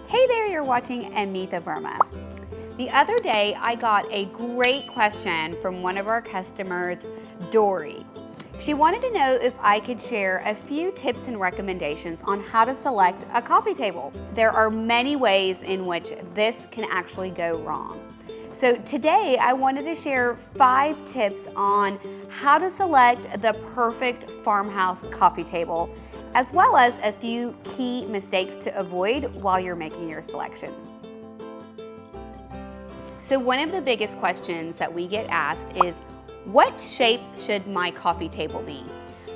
Hey there, you're watching Amitha Verma. The other day, I got a great question from one of our customers, Dory. She wanted to know if I could share a few tips and recommendations on how to select a coffee table. There are many ways in which this can actually go wrong. So today, I wanted to share 5 tips on how to select the perfect farmhouse coffee table, as well as a few key mistakes to avoid while you're making your selections. So one of the biggest questions that we get asked is, what shape should my coffee table be?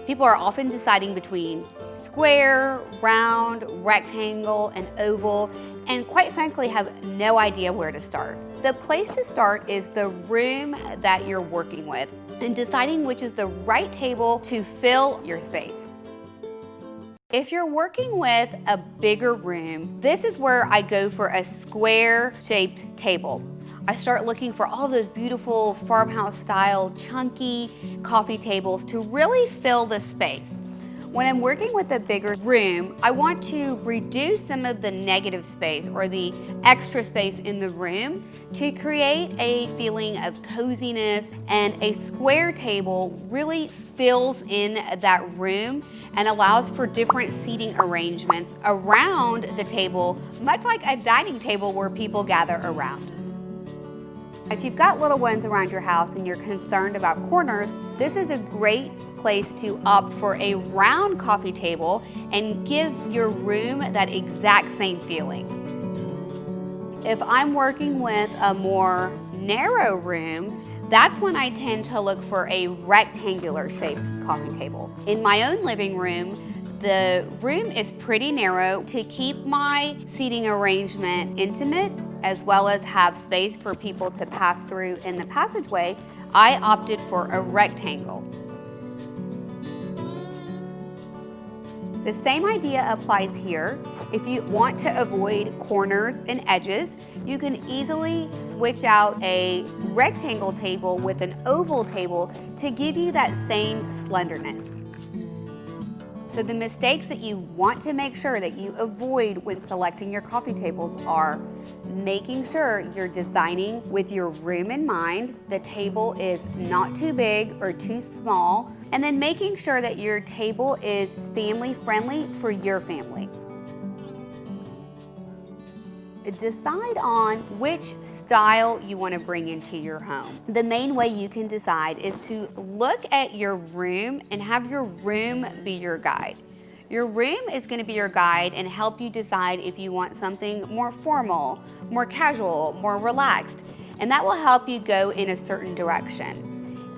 People are often deciding between square, round, rectangle, and oval, and quite frankly have no idea where to start. The place to start is the room that you're working with and deciding which is the right table to fill your space. If you're working with a bigger room, this is where I go for a square-shaped table. I start looking for all those beautiful farmhouse style chunky coffee tables to really fill the space. When I'm working with a bigger room, I want to reduce some of the negative space or the extra space in the room to create a feeling of coziness, and a square table really fills in that room and allows for different seating arrangements around the table, much like a dining table where people gather around. If you've got little ones around your house and you're concerned about corners, this is a great place to opt for a round coffee table and give your room that exact same feeling. If I'm working with a more narrow room, that's when I tend to look for a rectangular shaped coffee table. In my own living room, the room is pretty narrow to keep my seating arrangement intimate, as well as have space for people to pass through in the passageway. I opted for a rectangle. The same idea applies here. If you want to avoid corners and edges, you can easily switch out a rectangle table with an oval table to give you that same slenderness. So the mistakes that you want to make sure that you avoid when selecting your coffee tables are making sure you're designing with your room in mind, the table is not too big or too small, and then making sure that your table is family friendly for your family. Decide on which style you want to bring into your home. The main way you can decide is to look at your room and have your room be your guide. Your room is going to be your guide and help you decide if you want something more formal, more casual, more relaxed, and that will help you go in a certain direction.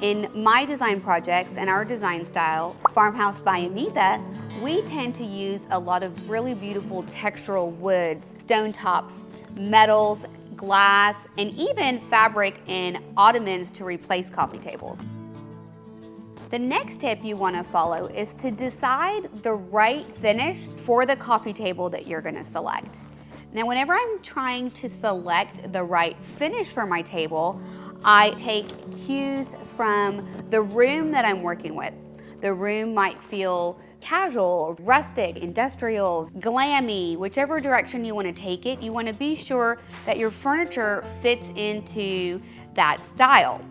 In my design projects and our design style, Farmhouse by Amitha, we tend to use a lot of really beautiful textural woods, stone tops, metals, glass, and even fabric and ottomans to replace coffee tables. The next tip you want to follow is to decide the right finish for the coffee table that you're going to select. Now, whenever I'm trying to select the right finish for my table, I take cues from the room that I'm working with. The room might feel casual, rustic, industrial, glammy, whichever direction you want to take it. You want to be sure that your furniture fits into that style.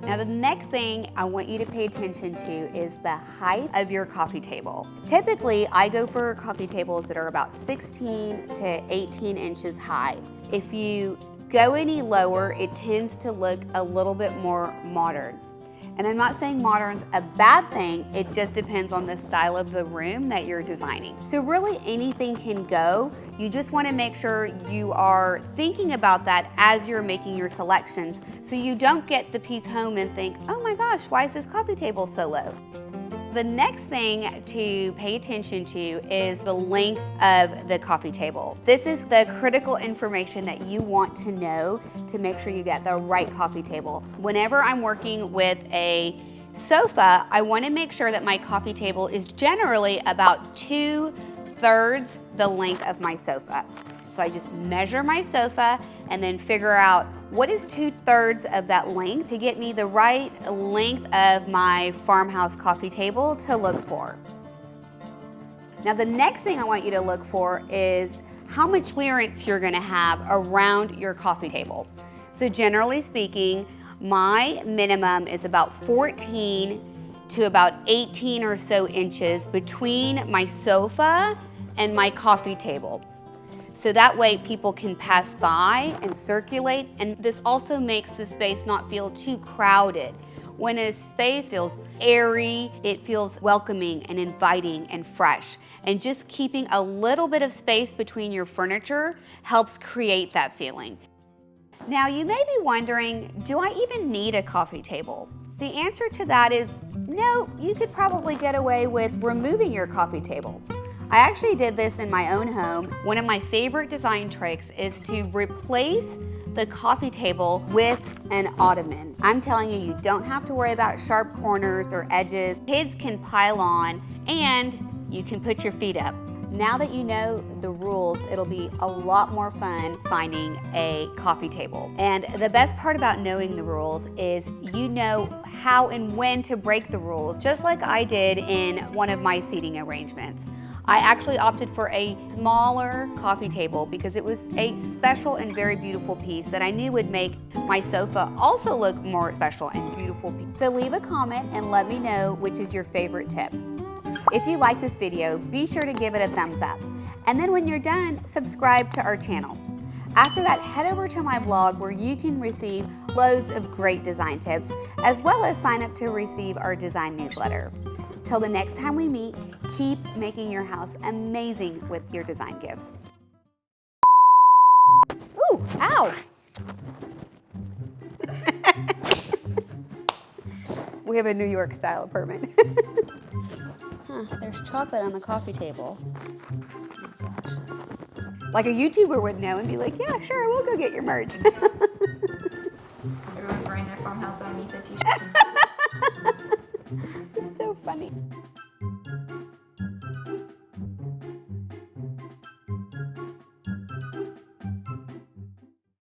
Now, the next thing I want you to pay attention to is the height of your coffee table. Typically, I go for coffee tables that are about 16 to 18 inches high. If you go any lower, it tends to look a little bit more modern. And I'm not saying modern's a bad thing, it just depends on the style of the room that you're designing. So really anything can go. You just want to make sure you are thinking about that as you're making your selections, so you don't get the piece home and think, oh my gosh, why is this coffee table so low? The next thing to pay attention to is the length of the coffee table. This is the critical information that you want to know to make sure you get the right coffee table. Whenever I'm working with a sofa, I want to make sure that my coffee table is generally about 2/3 the length of my sofa. So I just measure my sofa and then figure out what is 2/3 of that length to get me the right length of my farmhouse coffee table to look for. Now the next thing I want you to look for is how much clearance you're gonna have around your coffee table. So generally speaking, my minimum is about 14 to about 18 or so inches between my sofa and my coffee table. So that way people can pass by and circulate, and this also makes the space not feel too crowded. When a space feels airy, it feels welcoming and inviting and fresh. And just keeping a little bit of space between your furniture helps create that feeling. Now you may be wondering, do I even need a coffee table? The answer to that is no, you could probably get away with removing your coffee table. I actually did this in my own home. One of my favorite design tricks is to replace the coffee table with an ottoman. I'm telling you, you don't have to worry about sharp corners or edges. Kids can pile on and you can put your feet up. Now that you know the rules, it'll be a lot more fun finding a coffee table. And the best part about knowing the rules is you know how and when to break the rules, just like I did in one of my seating arrangements. I actually opted for a smaller coffee table because it was a special and very beautiful piece that I knew would make my sofa also look more special and beautiful. So leave a comment and let me know which is your favorite tip. If you like this video, be sure to give it a thumbs up. And then when you're done, subscribe to our channel. After that, head over to my blog where you can receive loads of great design tips, as well as sign up to receive our design newsletter. Till the next time we meet, keep making your house amazing with your design gifts. Ooh, ow! We have a New York style apartment. Huh, there's chocolate on the coffee table. Oh gosh. Like a YouTuber would know and be like, yeah, sure, we'll go get your merch. Everyone's wearing their Farmhouse by Amitha t-shirt. It's so funny.